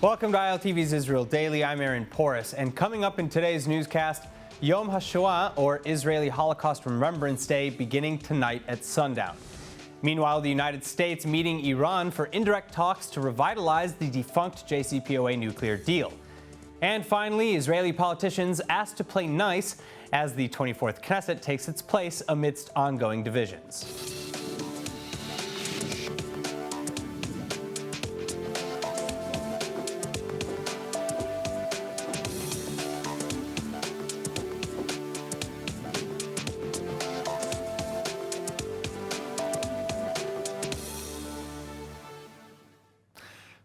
Welcome to ILTV's Israel Daily. I'm Aaron Porras, and coming up in today's newscast, Yom HaShoah, or Israeli Holocaust Remembrance Day, beginning tonight at sundown. Meanwhile, the United States meeting Iran for indirect talks to revitalize the defunct JCPOA nuclear deal. And finally, Israeli politicians asked to play nice as the 24th Knesset takes its place amidst ongoing divisions.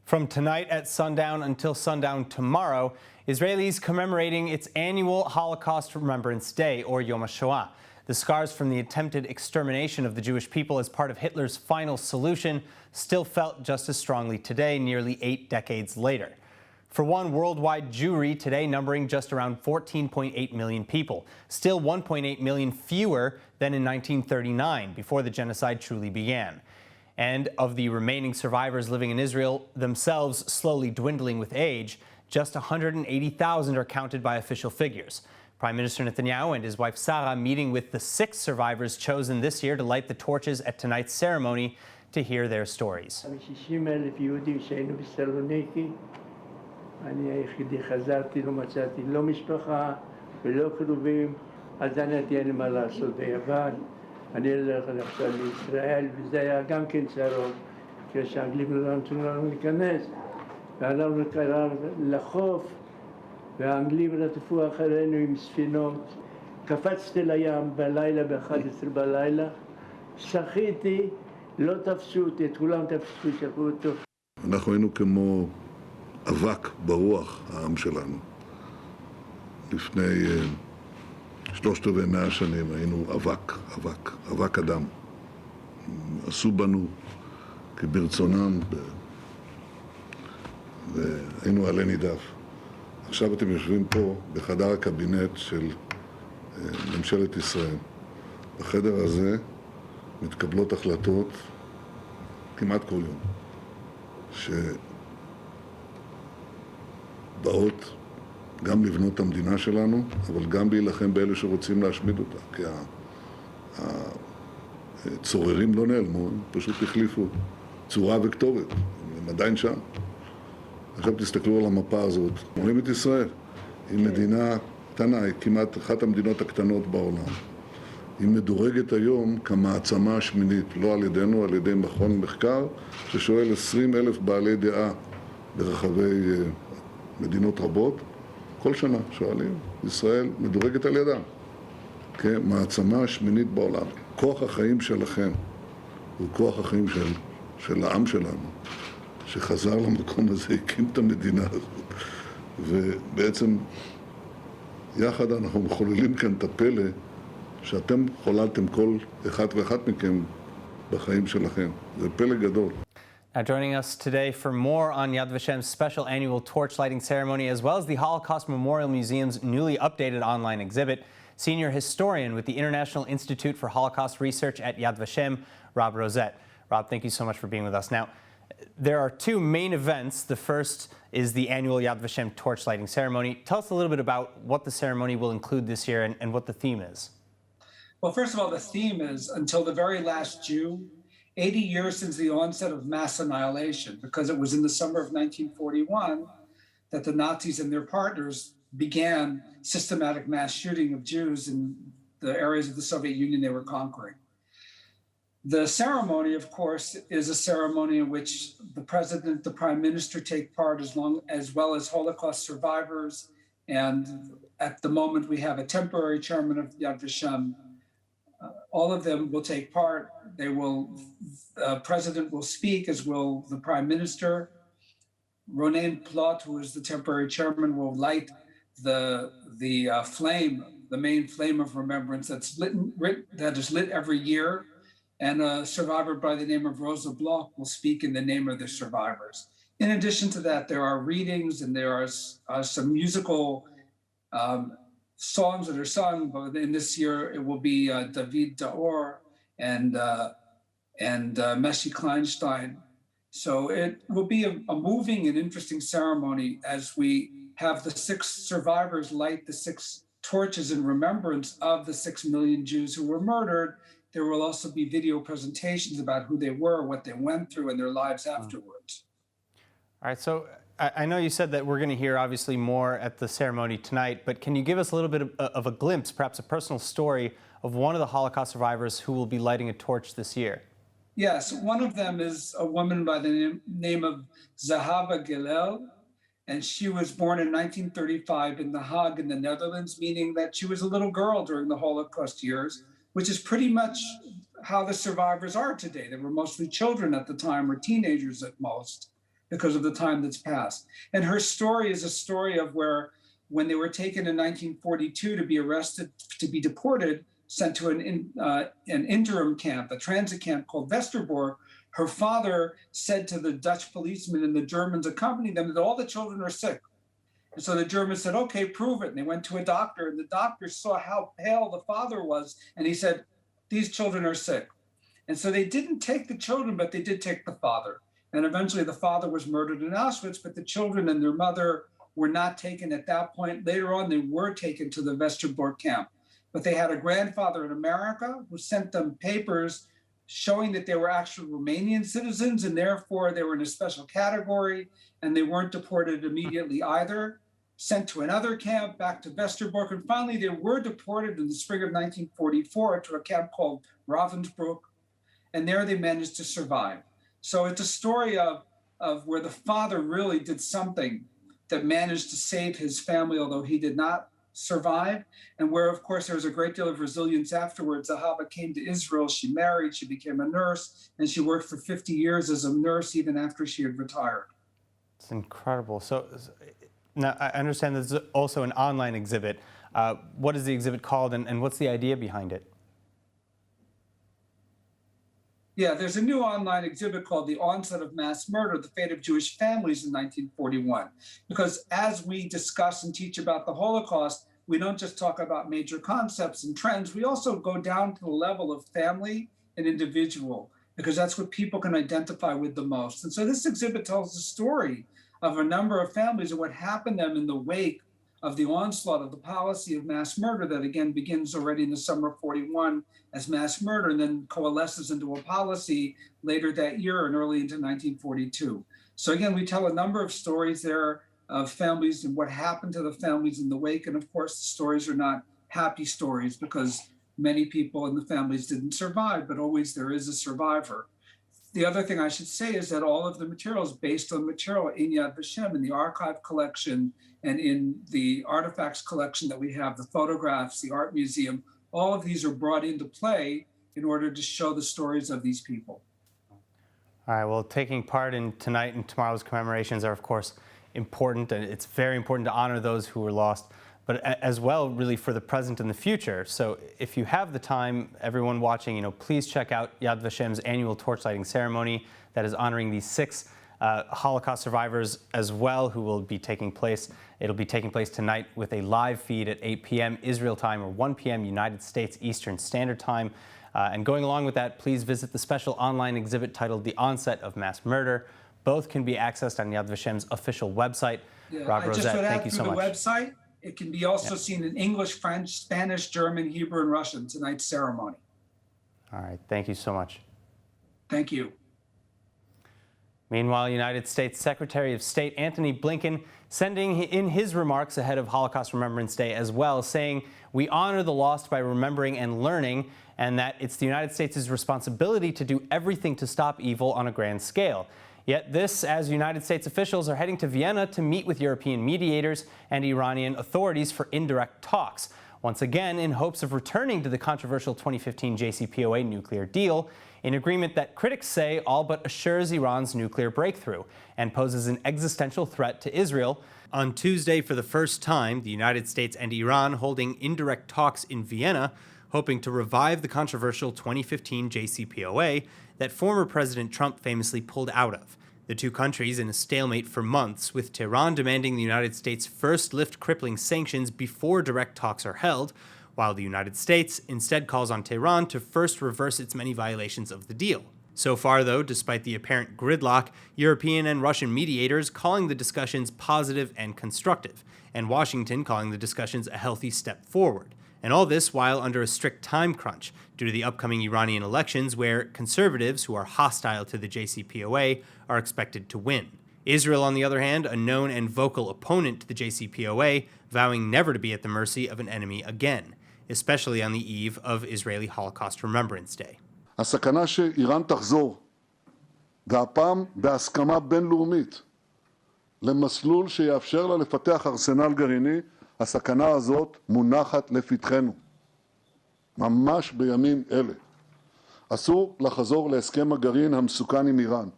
From tonight at sundown until sundown tomorrow, Israelis commemorating its annual Holocaust Remembrance Day, or Yom HaShoah. The scars from the attempted extermination of the Jewish people as part of Hitler's final solution still felt just as strongly today, nearly 8 decades later. For one, worldwide Jewry today numbering just around 14.8 million people, still 1.8 million fewer than in 1939, before the genocide truly began. And of the remaining survivors living in Israel, themselves slowly dwindling with age, just 180,000 are counted by official figures. Prime Minister Netanyahu and his wife Sarah meeting with the 6 survivors chosen this year to light the torches at tonight's ceremony to hear their stories. אני הולך עכשיו לישראל, וזה היה גם כן צרות, כשהאנגלים לא נתנו לנו להיכנס, ואנחנו קראנו לחוף, והאנגלים רדפו אחרינו עם ספינות. קפצתי לים בלילה, ב-11 בלילה, שחיתי, לא תפסו אותי, את כולם תפסו, שלחו אותו. אנחנו היינו כמו אבק ברוח, העם שלנו. לפני 300 שנים היינו אבק אדם. עשו בנו כברצונם והיינו עלי נידף. עכשיו אתם יושבים פה בחדר הקבינט של ממשלת ישראל. בחדר הזה מתקבלות החלטות כמעט כל יום, שבאות גם לבנות את המדינה שלנו, אבל גם להילחם באלה שרוצים להשמיד אותה, כי הצוררים לא נעלמו, הם פשוט החליפו צורה וכתובת, הם עדיין שם. עכשיו תסתכלו על המפה הזאת, רואים את ישראל, היא מדינה קטנה, היא כמעט אחת המדינות הקטנות בעולם. היא מדורגת היום כמעצמה השמינית, לא על ידינו, על ידי מכון מחקר, ששואל 20,000 בעלי דעה ברחבי מדינות רבות. כל שנה שואלים, ישראל מדורגת על ידם כמעצמה השמינית בעולם. כוח החיים שלכם הוא כוח החיים של העם שלנו, שחזר למקום הזה, הקים את המדינה הזאת. ובעצם יחד אנחנו מחוללים כאן את הפלא שאתם חוללתם כל אחד ואחת מכם בחיים שלכם. זה פלא גדול. Now joining us today for more on Yad Vashem's special annual torch lighting ceremony, as well as the Holocaust Memorial Museum's newly updated online exhibit, senior historian with the International Institute for Holocaust Research at Yad Vashem, Rob Rosette. Rob, thank you so much for being with us. Now, there are 2 main events. The first is the annual Yad Vashem torch lighting ceremony. Tell us a little bit about what the ceremony will include this year and what the theme is. Well, first of all, the theme is until the very last Jew, 80 years since the onset of mass annihilation, because it was in the summer of 1941 that the Nazis and their partners began systematic mass shooting of Jews in the areas of the Soviet Union they were conquering. The ceremony, of course, is a ceremony in which the president, the prime minister take part, as well as Holocaust survivors. And at the moment, we have a temporary chairman of Yad Vashem. All of them will take part. They will, president will speak, as will the prime minister. Ronen Plot, who is the temporary chairman, will light the flame, the main flame of remembrance that is lit every year. And a survivor by the name of Rosa Bloch will speak in the name of the survivors. In addition to that, there are readings and there are some musical songs that are sung, but in this year it will be David Daor and Messi Kleinstein So it will be a moving and interesting ceremony as we have the 6 survivors light the 6 torches in remembrance of the 6 million Jews who were murdered. There will also be video presentations about who they were, what they went through, and their lives afterwards. All right, so I know you said that we're going to hear obviously more at the ceremony tonight, but can you give us a little bit of a glimpse, perhaps a personal story of one of the Holocaust survivors who will be lighting a torch this year? Yes, one of them is a woman by the name of Zahava Gilel, and she was born in 1935 in The Hague in the Netherlands, meaning that she was a little girl during the Holocaust years, which is pretty much how the survivors are today. They were mostly children at the time, or teenagers at most, because of the time that's passed. And her story is a story of where, when they were taken in 1942 to be arrested, to be deported, sent to an interim camp, a transit camp called Westerbork, her father said to the Dutch policemen and the Germans accompanying them that all the children are sick. And so the Germans said, okay, prove it. And they went to a doctor, and the doctor saw how pale the father was, and he said, these children are sick. And so they didn't take the children, but they did take the father. And eventually the father was murdered in Auschwitz, but the children and their mother were not taken at that point. Later on, they were taken to the Westerbork camp. But they had a grandfather in America who sent them papers showing that they were actual Romanian citizens, and therefore they were in a special category, and they weren't deported immediately either. Sent to another camp, back to Westerbork, and finally they were deported in the spring of 1944 to a camp called Ravensbrück, and there they managed to survive. So it's a story of where the father really did something that managed to save his family, although he did not survive, and where, of course, there was a great deal of resilience afterwards. Zahava came to Israel, she married, she became a nurse, and she worked for 50 years as a nurse even after she had retired. It's incredible. So now I understand there's also an online exhibit. What is the exhibit called, and what's the idea behind it? Yeah, there's a new online exhibit called The Onset of Mass Murder, The Fate of Jewish Families in 1941. Because as we discuss and teach about the Holocaust, we don't just talk about major concepts and trends, we also go down to the level of family and individual, because that's what people can identify with the most. And so this exhibit tells the story of a number of families and what happened to them in the wake of the onslaught of the policy of mass murder that, again, begins already in the summer of 41 as mass murder and then coalesces into a policy later that year and early into 1942. So again, we tell a number of stories there of families and what happened to the families in the wake. And of course, the stories are not happy stories because many people in the families didn't survive, but always there is a survivor. The other thing I should say is that all of the material is based on material in Yad Vashem, in the archive collection, and in the artifacts collection that we have, the photographs, the art museum. All of these are brought into play in order to show the stories of these people. All right, well, taking part in tonight and tomorrow's commemorations are, of course, important, and it's very important to honor those who were lost, but as well, really, for the present and the future. So if you have the time, everyone watching, please check out Yad Vashem's annual torchlighting ceremony that is honoring these 6 Holocaust survivors as well, who will be taking place. It'll be taking place tonight with a live feed at 8 p.m. Israel time or 1 p.m. United States Eastern Standard Time. And going along with that, please visit the special online exhibit titled The Onset of Mass Murder. Both can be accessed on Yad Vashem's official website. Yeah, Rob I just Rosette, would add thank you so through much. the website. It can be also seen in English, French, Spanish, German, Hebrew, and Russian, tonight's ceremony. All right, thank you so much. Thank you. Meanwhile, United States Secretary of State Antony Blinken sending in his remarks ahead of Holocaust Remembrance Day as well, saying, "We honor the lost by remembering and learning, and that it's the United States' responsibility to do everything to stop evil on a grand scale." Yet this, as United States officials are heading to Vienna to meet with European mediators and Iranian authorities for indirect talks, once again in hopes of returning to the controversial 2015 JCPOA nuclear deal, an agreement that critics say all but assures Iran's nuclear breakthrough and poses an existential threat to Israel. On Tuesday, for the first time, the United States and Iran holding indirect talks in Vienna, hoping to revive the controversial 2015 JCPOA that former President Trump famously pulled out of. The two countries in a stalemate for months, with Tehran demanding the United States first lift crippling sanctions before direct talks are held, while the United States instead calls on Tehran to first reverse its many violations of the deal. So far, though, despite the apparent gridlock, European and Russian mediators calling the discussions positive and constructive, and Washington calling the discussions a healthy step forward. And all this while under a strict time crunch due to the upcoming Iranian elections where conservatives who are hostile to the JCPOA are expected to win. Israel, on the other hand, a known and vocal opponent to the JCPOA, vowing never to be at the mercy of an enemy again, especially on the eve of Israeli Holocaust Remembrance Day. הסכנה שאיראן תחזור, והפעם בהסכמה בינלאומית, למסלול שיאפשר לה לפתח ארסנל גרעיני, הסכנה הזאת מונחת לפתחנו. ממש בימים אלה. אסור לחזור להסכם הגרעין המסוכן עם איראן,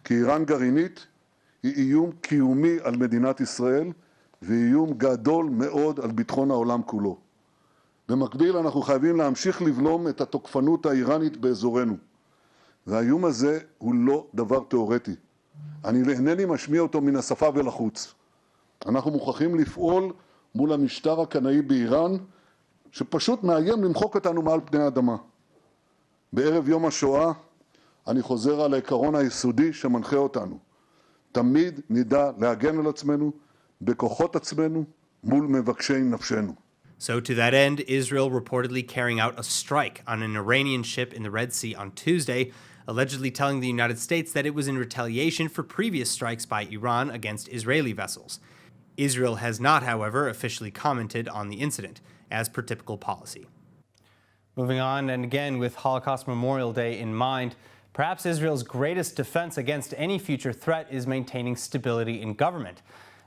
כי איראן גרעינית היא איום קיומי על מדינת ישראל, ואיום גדול מאוד על ביטחון העולם כולו. במקביל אנחנו חייבים להמשיך לבלום את התוקפנות האיראנית באזורנו. והאיום הזה הוא לא דבר תיאורטי. אני אינני משמיע אותו מן השפה ולחוץ. אנחנו מוכרחים לפעול מול המשטר הקנאי באיראן, שפשוט מאיים למחוק אותנו מעל פני האדמה. בערב יום השואה אני חוזר על העיקרון היסודי שמנחה אותנו. תמיד נדע להגן על עצמנו, בכוחות עצמנו, מול מבקשי נפשנו. So to that end, Israel reportedly carrying out a strike on an Iranian ship in the Red Sea on Tuesday, allegedly telling the United States that it was in retaliation for previous strikes by Iran against Israeli vessels. Israel has not, however, officially commented on the incident, as per typical policy. Moving on, and again with Holocaust Memorial Day in mind, perhaps Israel's greatest defense against any future threat is maintaining stability in government.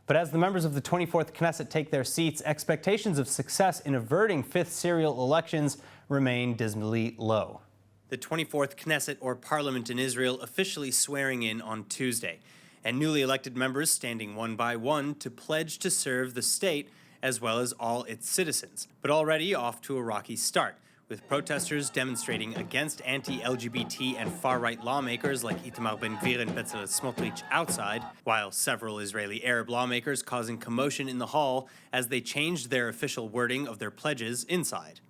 But as the members of the 24th Knesset take their seats, expectations of success in averting fifth serial elections remain dismally low. The 24th Knesset, or parliament in Israel, officially swearing in on Tuesday, and newly elected members standing one by one to pledge to serve the state as well as all its citizens, but already off to a rocky start, with protesters demonstrating against anti-LGBT and far-right lawmakers like Itamar Ben-Gvir and Bezalel Smotrich outside, while several Israeli Arab lawmakers causing commotion in the hall as they changed their official wording of their pledges inside.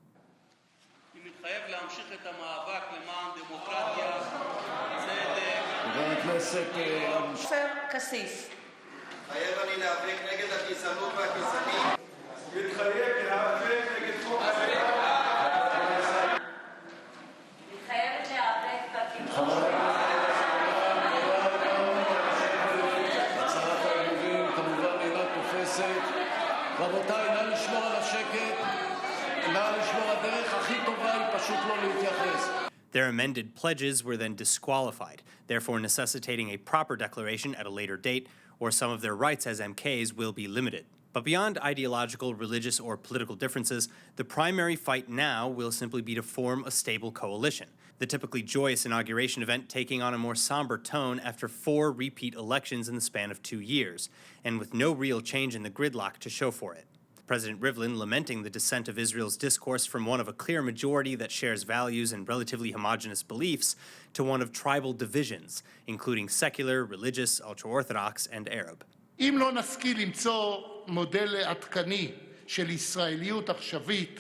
Their amended pledges were then disqualified, therefore necessitating a proper declaration at a later date, or some of their rights as MKs will be limited. But beyond ideological, religious, or political differences, the primary fight now will simply be to form a stable coalition, the typically joyous inauguration event taking on a more somber tone after 4 repeat elections in the span of 2 years, and with no real change in the gridlock to show for it. President Rivlin lamenting the descent of Israel's discourse from one of a clear majority that shares values and relatively homogenous beliefs to one of tribal divisions, including secular, religious, ultra-Orthodox, and Arab. אם לא נשכיל למצוא מודל עדכני של ישראליות עכשווית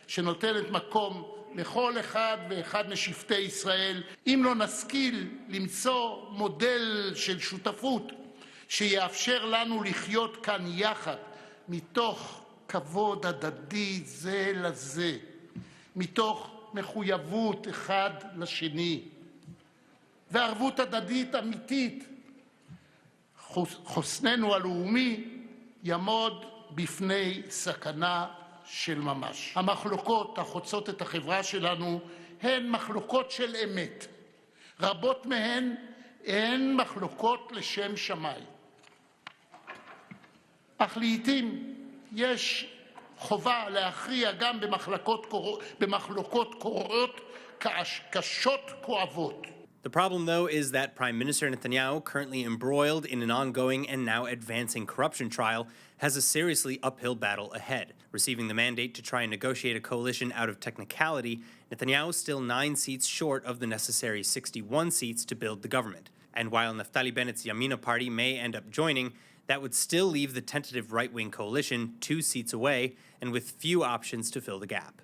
שנותנת מקום לכל אחד ואחד משבטי ישראל, אם לא נשכיל למצוא מודל של שותפות שיאפשר לנו לחיות כאן יחד מתוך כבוד הדדי זה לזה, מתוך מחויבות אחד לשני וערבות הדדית אמיתית, חוסננו הלאומי יעמוד בפני סכנה של ממש. המחלוקות החוצות את החברה שלנו הן מחלוקות של אמת. רבות מהן הן מחלוקות לשם שמיים. אך לעתים יש חובה להכריע גם במחלוקות קורעות קשות כואבות. The problem, though, is that Prime Minister Netanyahu, currently embroiled in an ongoing and now advancing corruption trial, has a seriously uphill battle ahead. Receiving the mandate to try and negotiate a coalition out of technicality, Netanyahu is still 9 seats short of the necessary 61 seats to build the government. And while Naftali Bennett's Yamina party may end up joining, that would still leave the tentative right-wing coalition 2 seats away and with few options to fill the gap.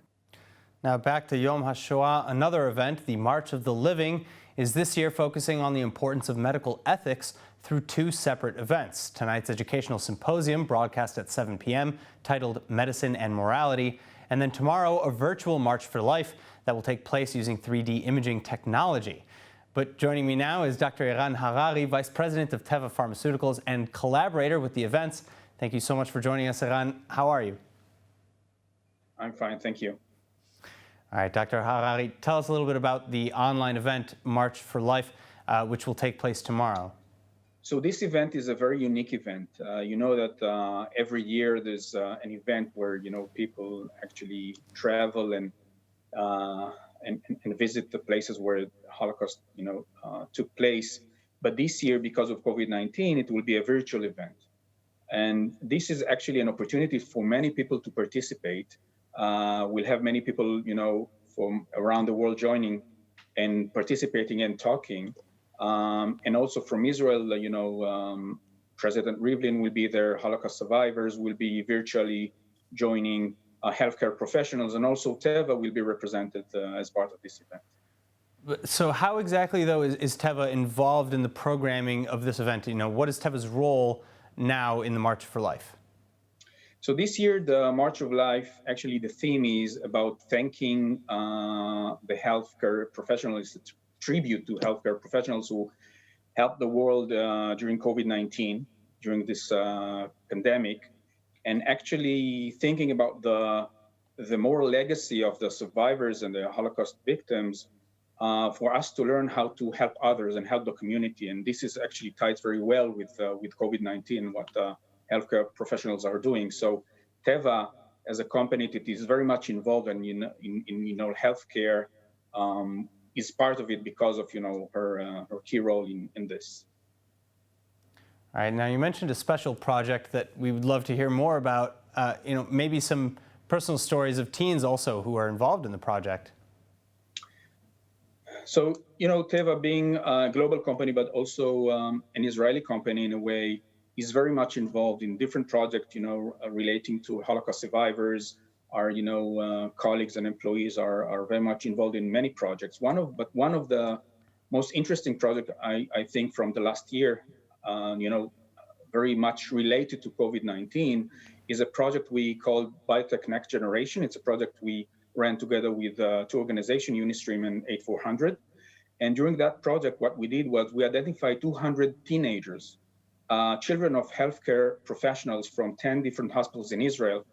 Now back to Yom HaShoah, another event, the March of the Living, is this year focusing on the importance of medical ethics through two separate events. Tonight's educational symposium, broadcast at 7 p.m., titled Medicine and Morality, and then tomorrow, a virtual March for Life that will take place using 3D imaging technology. But joining me now is Dr. Eran Harari, Vice President of Teva Pharmaceuticals and collaborator with the events. Thank you so much for joining us, Eran. How are you? I'm fine, thank you. All right, Dr. Harari, tell us a little bit about the online event, March for Life, which will take place tomorrow. So this event is a very unique event. You know that every year there's an event where, people actually travel and visit the places where the Holocaust, took place. But this year, because of COVID-19, it will be a virtual event. And this is actually an opportunity for many people to participate. We'll have many people, from around the world joining and participating and talking. And also from Israel, President Rivlin will be there, Holocaust survivors will be virtually joining, healthcare professionals, and also Teva will be represented as part of this event. So how exactly, though, is Teva involved in the programming of this event? What is Teva's role now in the March for Life? So this year, the March of Life, actually the theme is about thanking the healthcare professionals, tribute to healthcare professionals who helped the world during COVID-19, during this pandemic, and actually thinking about the moral legacy of the survivors and the Holocaust victims for us to learn how to help others and help the community. And this is actually ties very well with COVID-19 and what healthcare professionals are doing. So Teva, as a company that is very much involved in healthcare, is part of it because of her key role in this. All right. Now you mentioned a special project that we would love to hear more about. Maybe some personal stories of teens also who are involved in the project. So Teva being a global company, but also an Israeli company in a way, is very much involved in different projects, relating to Holocaust survivors. Our, colleagues and employees are very much involved in many projects. One of the most interesting projects, I think, from the last year, very much related to COVID-19, is a project we called Biotech Next Generation. It's a project we ran together with two organizations, Unistream and 8400. And during that project, what we did was we identified 200 teenagers, children of healthcare professionals from 10 different hospitals in Israel.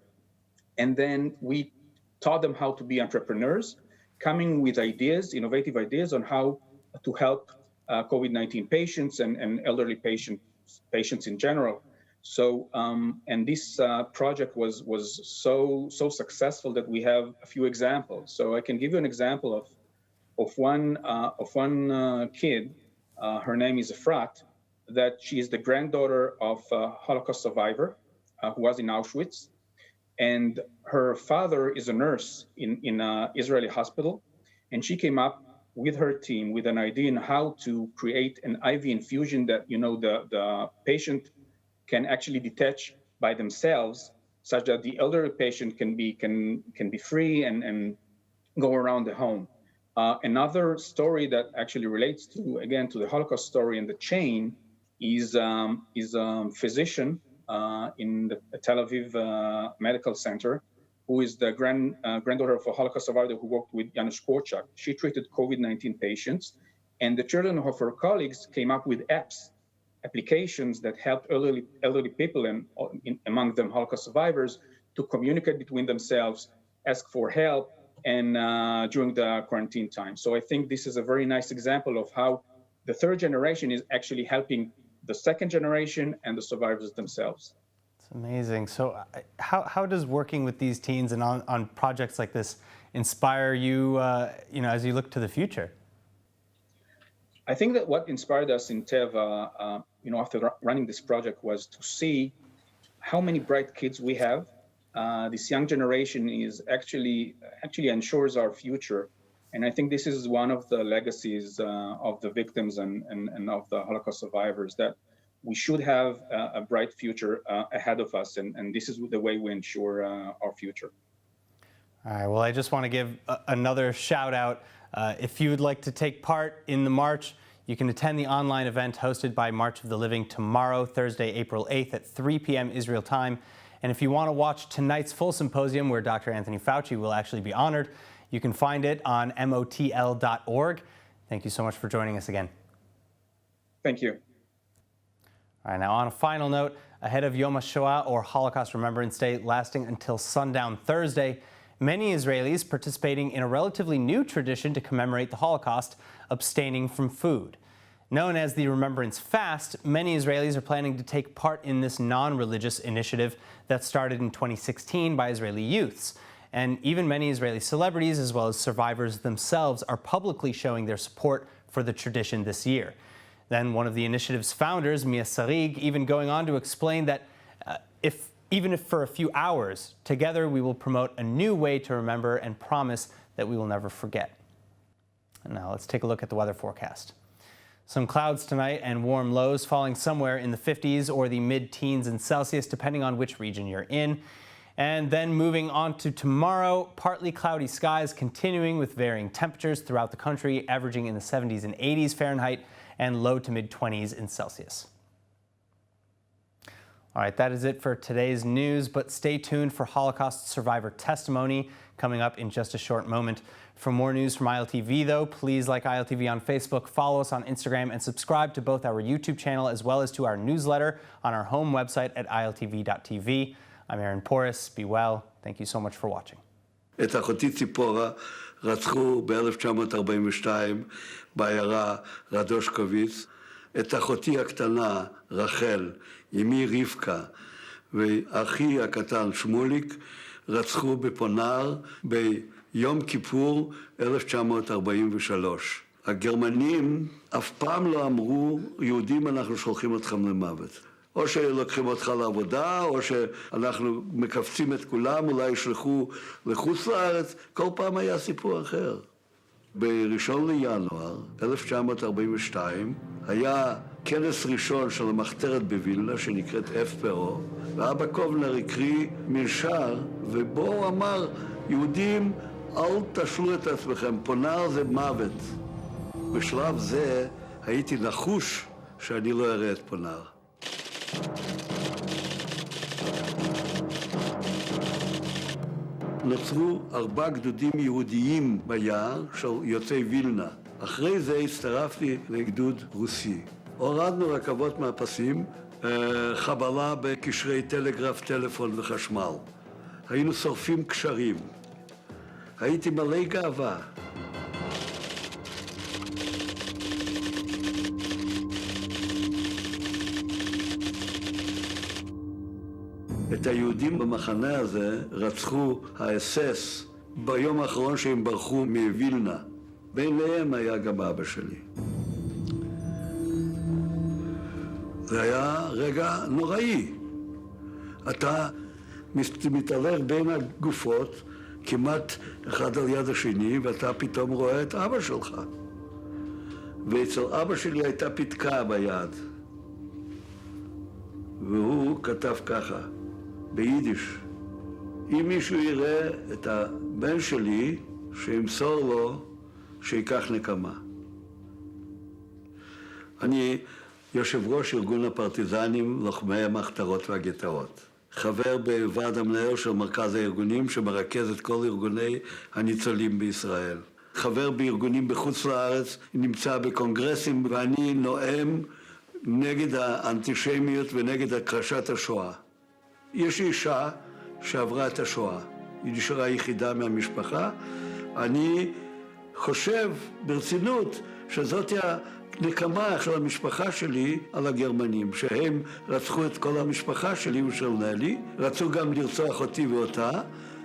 And then we taught them how to be entrepreneurs, coming with ideas, innovative ideas on how to help COVID-19 patients and elderly patients in general. So, and this project was so successful that we have a few examples. So I can give you an example of one kid. Her name is Efrat, that she is the granddaughter of a Holocaust survivor who was in Auschwitz. And her father is a nurse in an Israeli hospital. And she came up with her team with an idea on how to create an IV infusion that, the patient can actually detach by themselves, such that the elderly patient can be free and go around the home. Another story that actually relates to the Holocaust story and the chain is a physician in the Tel Aviv Medical Center, who is the granddaughter of a Holocaust survivor who worked with Janusz Korczak. She treated COVID-19 patients, and the children of her colleagues came up with applications that helped elderly people, and among them Holocaust survivors, to communicate between themselves, ask for help, and during the quarantine time. So I think this is a very nice example of how the third generation is actually helping the second generation and the survivors themselves. It's amazing. So how does working with these teens and on projects like this inspire you, as you look to the future? I think that what inspired us in Teva, after running this project, was to see how many bright kids we have. This young generation is actually ensures our future. And I think this is one of the legacies of the victims and of the Holocaust survivors, that we should have a bright future ahead of us. And this is the way we ensure our future. All right, well, I just want to give another shout out. If you would like to take part in the march, you can attend the online event hosted by March of the Living tomorrow, Thursday, April 8th at 3 p.m. Israel time. And if you want to watch tonight's full symposium where Dr. Anthony Fauci will actually be honored, you can find it on motl.org. Thank you so much for joining us again. Thank you. All right, now on a final note, ahead of Yom HaShoah or Holocaust Remembrance Day lasting until sundown Thursday, many Israelis participating in a relatively new tradition to commemorate the Holocaust, abstaining from food. Known as the Remembrance Fast, many Israelis are planning to take part in this non-religious initiative that started in 2016 by Israeli youths. And even many Israeli celebrities, as well as survivors themselves, are publicly showing their support for the tradition this year. Then one of the initiative's founders, Mia Sarig, even going on to explain that even if for a few hours, together we will promote a new way to remember and promise that we will never forget. And now let's take a look at the weather forecast. Some clouds tonight and warm lows falling somewhere in the 50s or the mid-teens in Celsius, depending on which region you're in. And then moving on to tomorrow, partly cloudy skies continuing with varying temperatures throughout the country, averaging in the 70s and 80s Fahrenheit and low to mid-20s in Celsius. All right, that is it for today's news, but stay tuned for Holocaust survivor testimony coming up in just a short moment. For more news from ILTV, though, please like ILTV on Facebook, follow us on Instagram, and subscribe to both our YouTube channel as well as to our newsletter on our home website at iltv.tv. I'm Aaron Porras. Be well. Thank you so much for watching. את אחותי ציפורה רצחו ב-1942 בעיירה רדושקוביץ. את אחותי הקטנה רחל, אמי רבקה ואחי הקטן שמוליק רצחו בפונר ביום כיפור 1943. הגרמנים אף פעם לא אמרו, יהודים אנחנו שולחים אתכם למוות. או שלוקחים אותך לעבודה, או שאנחנו מקפצים את כולם, אולי ישלחו לחוץ לארץ. כל פעם היה סיפור אחר. ב-1 לינואר 1942 היה כנס ראשון של המחתרת בווילנה שנקראת FPO, ואבא קובנר הקריא מנשר, ובו הוא אמר, יהודים, אל תשלו את עצמכם, פונר זה מוות. בשלב זה הייתי נחוש שאני לא אראה את פונר. נוצרו 4 גדודים יהודיים ביער של יוצאי וילנה. אחרי זה הצטרפתי לגדוד רוסי. הורדנו רכבות מהפסים, חבלה בקשרי טלגרף, טלפון וחשמל. היינו שורפים קשרים. הייתי מלא גאווה. את היהודים במחנה הזה רצחו האס-אס ביום האחרון שהם ברחו מווילנה. ביניהם היה גם אבא שלי. זה היה רגע נוראי. אתה מתהלך בין הגופות, כמעט אחד על יד השני, ואתה פתאום רואה את אבא שלך. ואצל אבא שלי הייתה פתקה ביד. והוא כתב ככה, ביידיש, אם מישהו יראה את הבן שלי, שימסור לו, שיקח נקמה. אני יושב ראש ארגון הפרטיזנים, לוחמי המחתרות והגטאות. חבר בוועד המנהל של מרכז הארגונים, שמרכז את כל ארגוני הניצולים בישראל. חבר בארגונים בחוץ לארץ, נמצא בקונגרסים, ואני נואם נגד האנטישמיות ונגד הכחשת השואה. יש אישה שעברה את השואה. היא נשארה יחידה מהמשפחה. אני חושב ברצינות שזאת הנקמה של המשפחה שלי על הגרמנים, שהם רצחו את כל המשפחה שלי ושל נלי, רצו גם לרצוח אותי ואותה,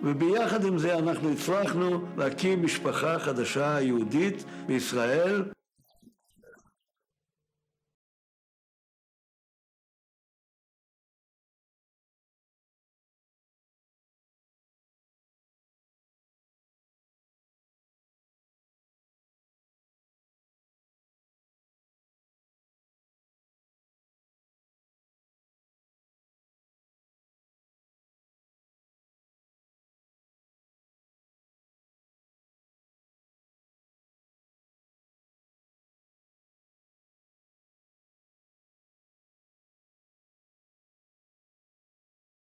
וביחד עם זה אנחנו הצלחנו להקים משפחה חדשה יהודית בישראל.